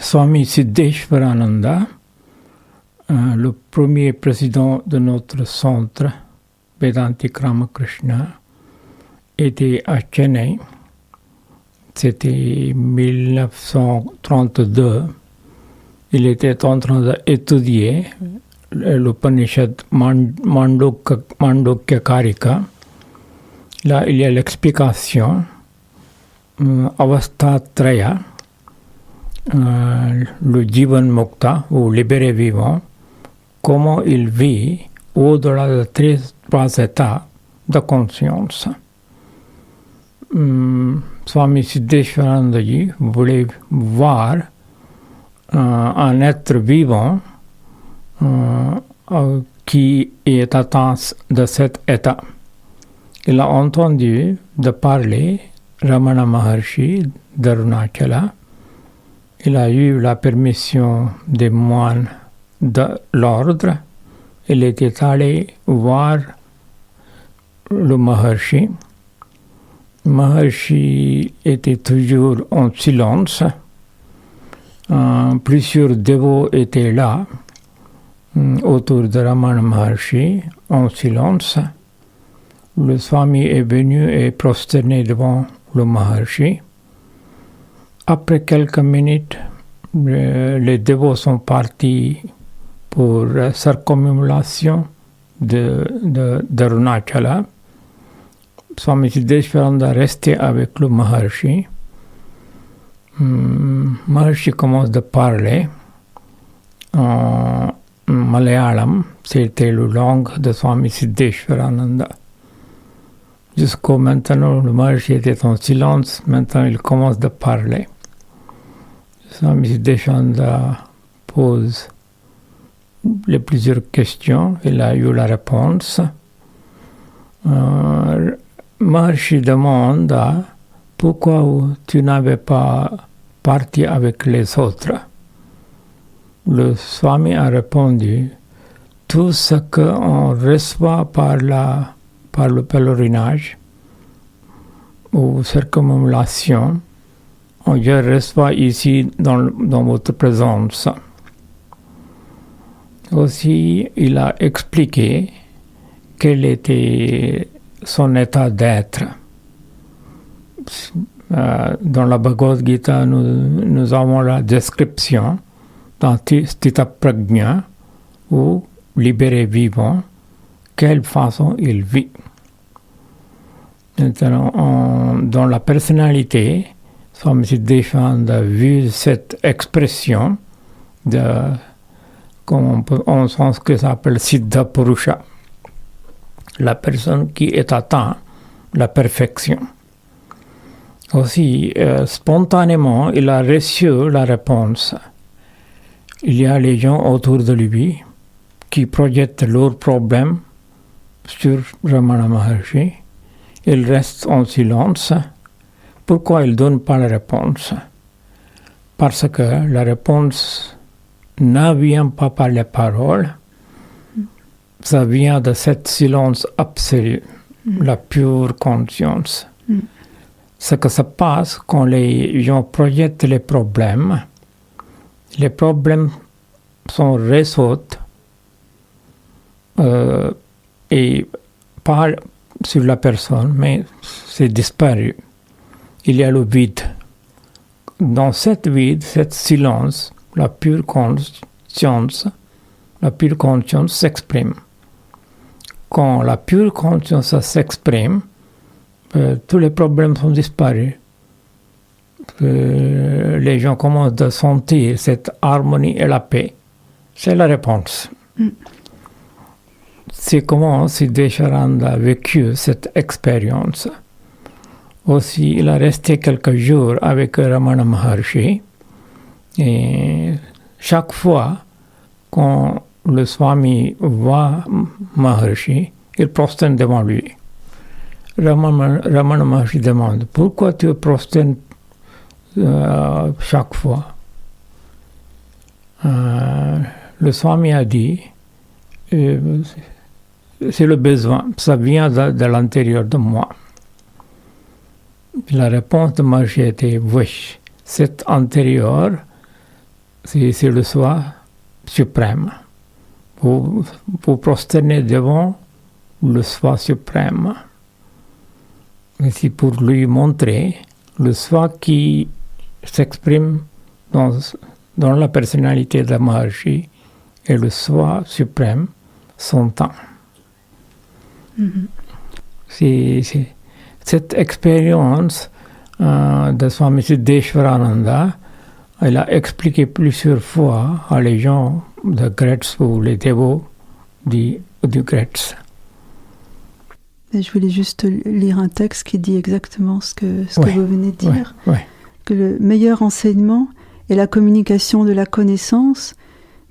Swami Siddeshwarananda, le premier président de notre centre Vedantic Ramakrishna, était à Chennai. C'était 1932. Il était en train d'étudier l'Upanishad Mandukya Karika. Là, il y a l'explication Avastatraya, le Jivan Mukta ou libéré vivant, comment il vit au-delà de trois états de conscience. Swami Siddeshwarananda voulait voir un être vivant qui est atteint de cet état. Il a entendu de parler Ramana Maharshi d'Arunachala. Il a eu la permission des moines de l'ordre. Il était allé voir le Maharshi. Maharshi était toujours en silence. Plusieurs dévots étaient là, autour de Ramana Maharshi, en silence. Le Swami est venu et prosterné devant le Maharshi. Après quelques minutes, les dévots sont partis pour circumambulation d'Arunachala. Swami Siddeshwarananda restait avec le Maharshi. Maharshi commence de parler en Malayalam. C'était la langue de Swami Siddeshwarananda. Jusqu'au maintenant, le Maharshi était en silence. Maintenant, il commence de parler. Swami Siddeshwarananda pose les plusieurs questions. Il a eu la réponse. Maharshi demande pourquoi tu n'avais pas parti avec les autres. Le Swami a répondu tout ce qu'on reçoit par le pèlerinage ou circumambulation, je reçois ici dans votre présence. Aussi, il a expliqué quel était son état d'être. Dans la Bhagavad Gita, nous avons la description dans Stita Prajna, ou libéré vivant, quelle façon il vit. Maintenant, dans la personnalité, Swami Siddeshwarananda a vu cette expression en sanskrit ça s'appelle Siddha Purusha, la personne qui est atteinte la perfection. Aussi, spontanément, il a reçu la réponse. Il y a les gens autour de lui qui projettent leurs problèmes sur Ramana Maharshi. Il reste en silence. Pourquoi il ne donne pas la réponse? Parce que la réponse ne vient pas par les paroles, ça vient de cet silence absolu, la pure conscience. Ce que se passe quand les gens projettent les problèmes sont résolus et pas sur la personne, mais c'est disparu. Il y a le vide. Dans cette vide, cet silence, la pure conscience s'exprime. Quand la pure conscience s'exprime, tous les problèmes sont disparus. Les gens commencent à sentir cette harmonie et la paix. C'est la réponse. C'est comment Siddeshwarananda a vécu cette expérience. Aussi, il a resté quelques jours avec Ramana Maharshi. Et chaque fois quand le Swami voit Maharshi, il prosterne devant lui. Ramana Maharshi demande pourquoi tu prosternes chaque fois. Le Swami a dit c'est le besoin, ça vient de l'intérieur de moi. La réponse de Maharshi était oui, cet intérieur c'est le soi suprême. Vous prosternez devant le soi suprême. Et c'est pour lui montrer le soi qui s'exprime dans la personnalité de Maharishi et le soi suprême sont un. C'est cette expérience de Swami Siddheshwarananda, elle a expliqué plusieurs fois à les gens de Gretz ou les dévots du Gretz. Je voulais juste lire un texte qui dit exactement ce que vous venez de dire. Que le meilleur enseignement est la communication de la connaissance,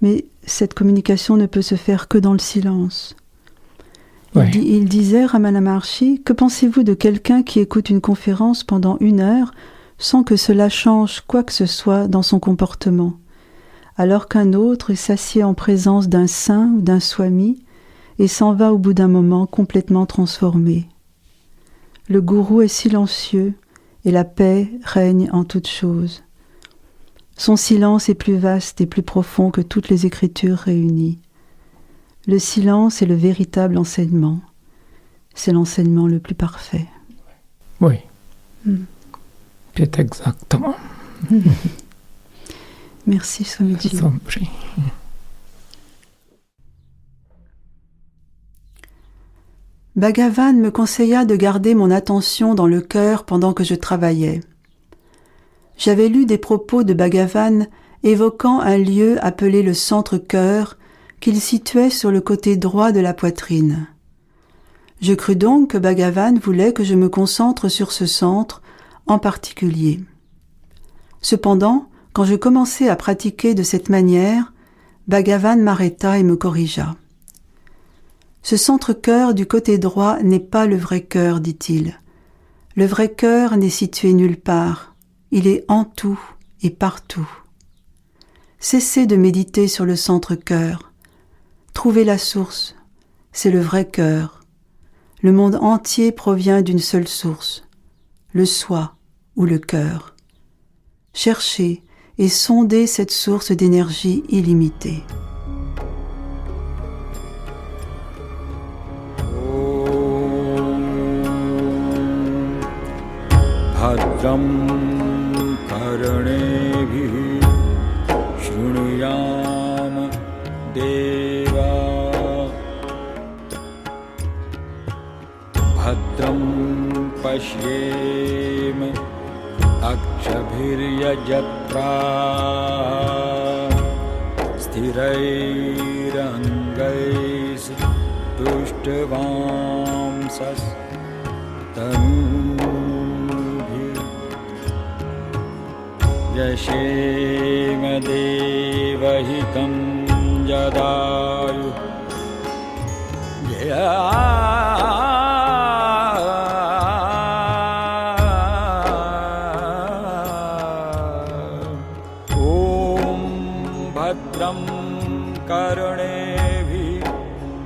mais cette communication ne peut se faire que dans le silence. Il disait, Ramana Maharshi, que pensez-vous de quelqu'un qui écoute une conférence pendant 1 heure sans que cela change quoi que ce soit dans son comportement, alors qu'un autre s'assied en présence d'un saint ou d'un swami et s'en va au bout d'un moment complètement transformé. Le gourou est silencieux et la paix règne en toutes choses. Son silence est plus vaste et plus profond que toutes les écritures réunies. Le silence est le véritable enseignement. C'est l'enseignement le plus parfait. Oui. C'est exactement. Merci, Swamiji. Bhagavan me conseilla de garder mon attention dans le cœur pendant que je travaillais. J'avais lu des propos de Bhagavan évoquant un lieu appelé le centre-cœur qu'il situait sur le côté droit de la poitrine. Je crus donc que Bhagavan voulait que je me concentre sur ce centre en particulier. Cependant, quand je commençai à pratiquer de cette manière, Bhagavan m'arrêta et me corrigea. Ce centre-cœur du côté droit n'est pas le vrai cœur, dit-il. Le vrai cœur n'est situé nulle part. Il est en tout et partout. Cessez de méditer sur le centre-cœur. Trouvez la source. C'est le vrai cœur. Le monde entier provient d'une seule source, le soi ou le cœur. Cherchez et sondez cette source d'énergie illimitée. Bhadram karane shrunuyam deva Bhadram pashyem akshabhiryajatra sthirairangais tushtvamsas tanubhir yashem devahitam yadayu Om Bhadram Karnevi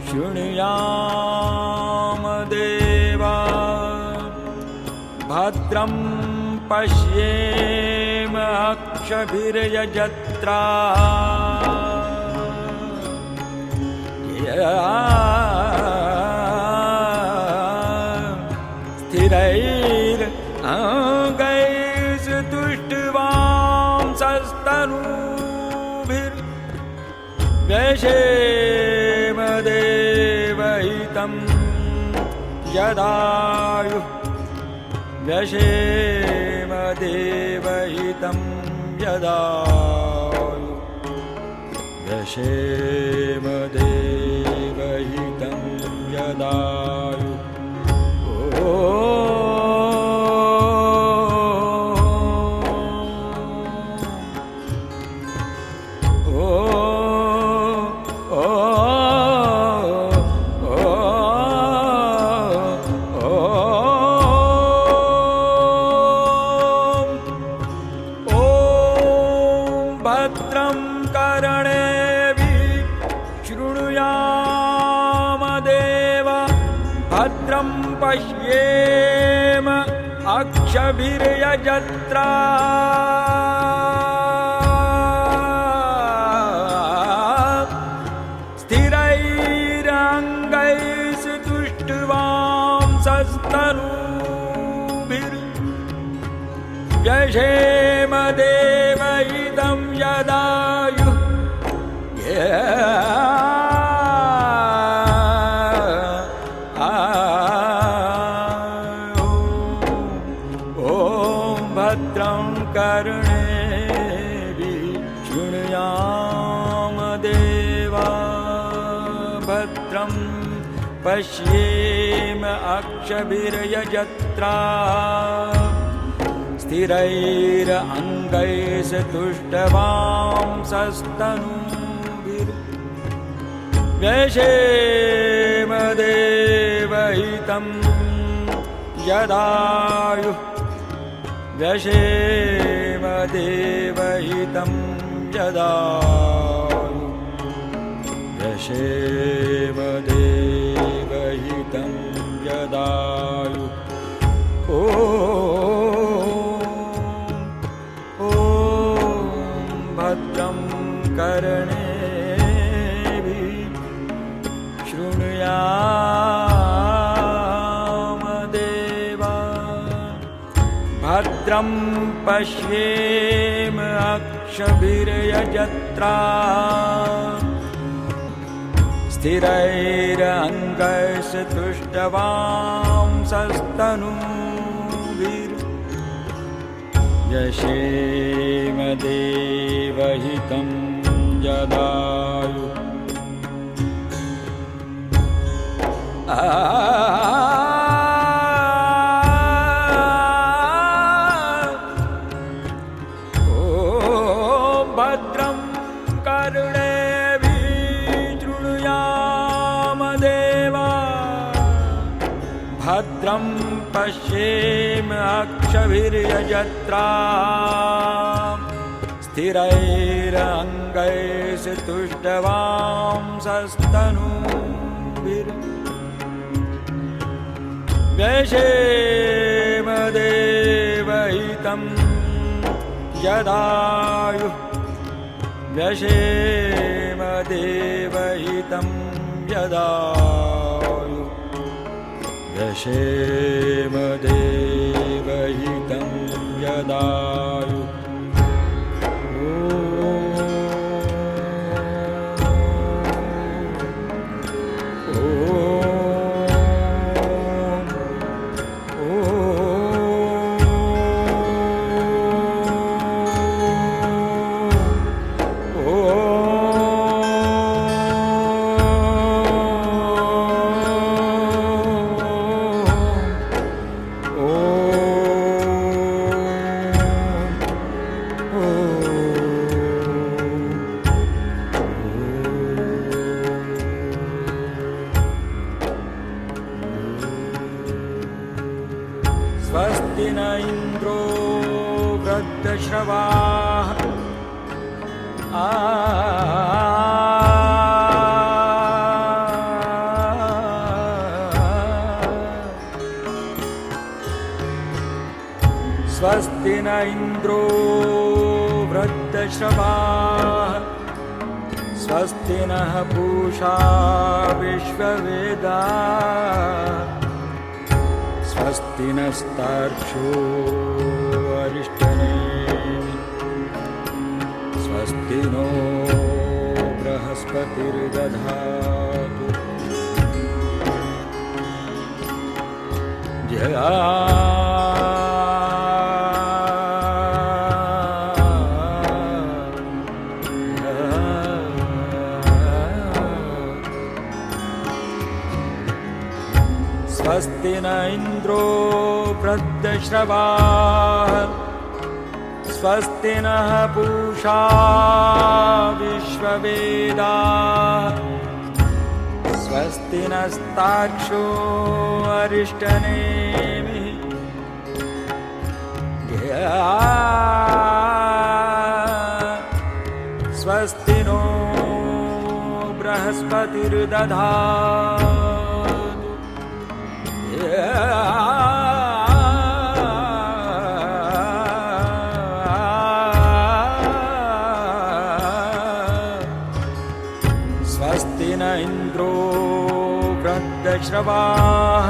Shunyam Deva Bhadram Pashyem Akshabhiryajatra Sthirair angais tushtavam sastanubhir Vyashem devahitam yadayu Vyashem devahitam yadayu Vyashem devahitam yadayu Bhadram Karanevi Shrunuyam Deva Bhadram Pashyem Akshabhiryajatra व्यशेम देवहितं यदायुः ॐ भद्रं कर्णेभिः शृणुयाम देवा भद्रं पश्येम अक्षभिर्यजत्रा स्थिरैरङ्गैस्तुष्टवांसस्तनूभिर्व्यशेम देवहितं यदायुः व्यशेम देवहितं यदायुः व्यशेम देवहितं यदायुः भद्रं कर्णेभिः शृणुयाम देवा भद्रं पश्येम अक्षभिर्यजत्रा स्थिरैरङ्गैस्तुष्टवांसस्तनूभिर्व्यशेम देवहितं यदायुः भद्रं कर्णेभिः शृणुयाम देवा भद्रं पश्येम अक्षभिर्यजत्रा स्थिरैरङ्गैस्तुष्टवांसस्तनूभिर्व्यशेम देवहितं यदायुः व्यशेम देवहितं यदायुः व्यशेम देवहितं यदायुः स्वस्ति न इन्द्रो वृद्धश्रवाः स्वस्ति न इन्द्रो वृद्धश्रवाः स्वस्ति नः पूषा विश्ववेदाः स्वस्ति नस्तार्क्ष्यो अरिष्टनेमिः स्वस्ति नो बृहस्पतिर्दधातु स्वस्ति न इन्द्रो वृद्धश्रवाः स्वस्ति नः पूषा विश्ववेदाः स्वस्ति नस्तार्क्ष्यो अरिष्टनेमिः स्वस्ति नो बृहस्पतिर्दधातु स्वस्ति न इन्द्रो वृद्धश्रवाः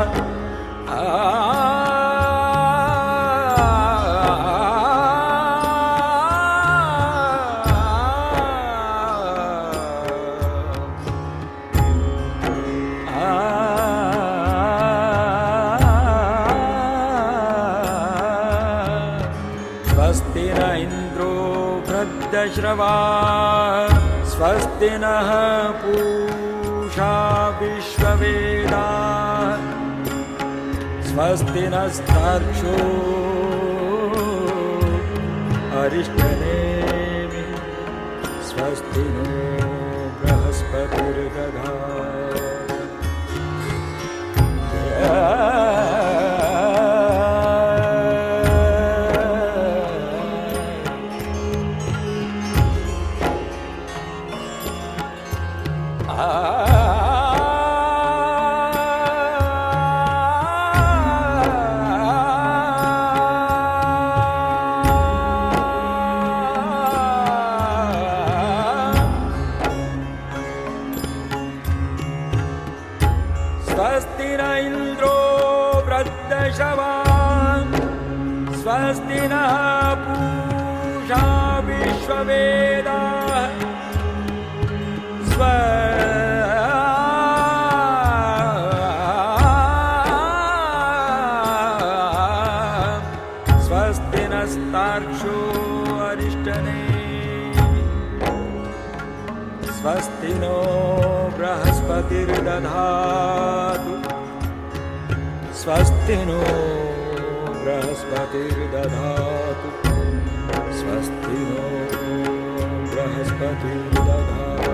स्वस्ति न इन्द्रो वृद्धश्रवाः स्वस्ति नः पूषा विश्ववेदाः स्वस्ति नस्तार्क्ष्यो अरिष्टनेमिः स्वस्ति नो स्वस्ति न इन्द्रो वृद्धश्रवाः स्वस्ति नः पूषा विश्ववेदाः स्वस्ति नस्तार्क्ष्यो अरिष्टनेमिः स्वस्ति नो बृहस्पतिर्दधातु स्वस्ति नो बृहस्पतिर्दधातु स्वस्ति नो बृहस्पतिर्दधातु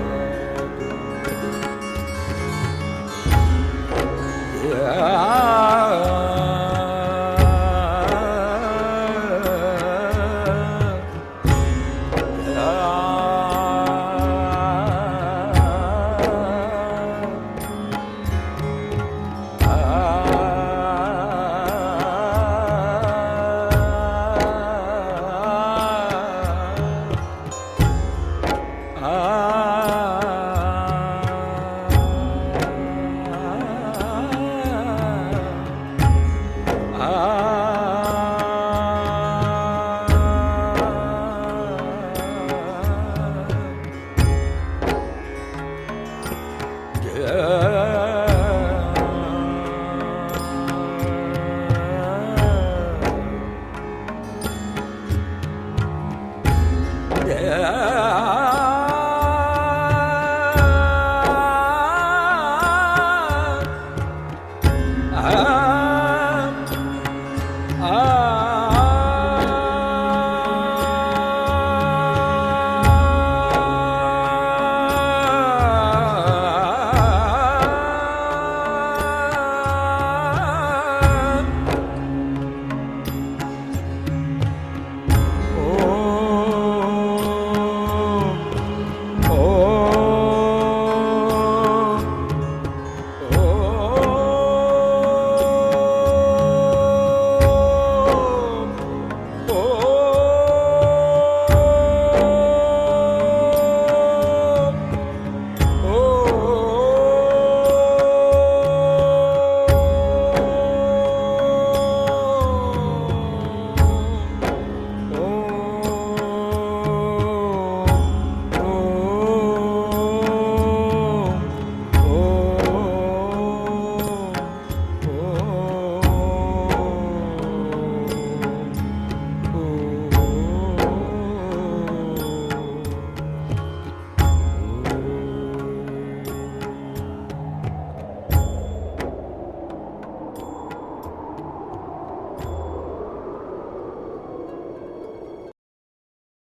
Ah